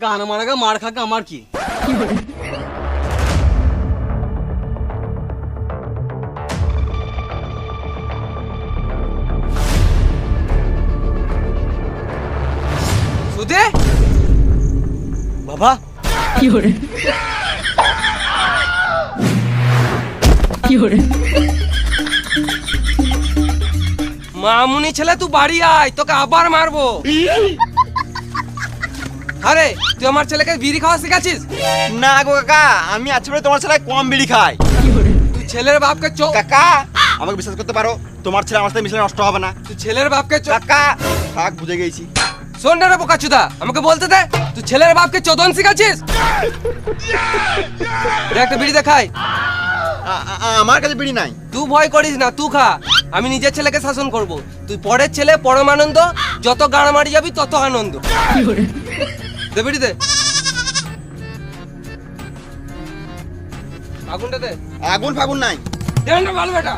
গান মারাকে মার খাকে আমার কি? সুধে বাবা মামুনি ছেলে তুই বাড়ি আয়, তোকে আবার মারবো। আরে তুই আমার ছেলেকে বিড়ি খাওয়া শিখাচ্ছিস? না গো কাকা, আমি আছি বলে তোমার ছেলে কম বিড়ি খায়। তুই ছেলের বাপকে কাকা আমাকে বিশ্বাস করতে পারো, তোমার ছেলে আমার সাথে মিশলে নষ্ট হবে না। তুই ছেলের বাপকে কাকা থাক, বুঝে গেছি। শোন না রে বোকাচুদা, আমাকে বলতে দে, তুই ছেলের বাপকে চোদন শিখাচ্ছিস? একটা বিড়ি দেখাই। আমার কাছে বিড়ি নাই। তুই ভয় করিস না, তুই খা, আমি নিজের ছেলেকে শাসন করব। তুই পরের ছেলে পরম আনন্দ, যত গাড়া মারি যাবি তত আনন্দ। দে বিড়ি দে, আগুনটা দে। আগুন ফাগুন নাই। দে না ভালো বেটা।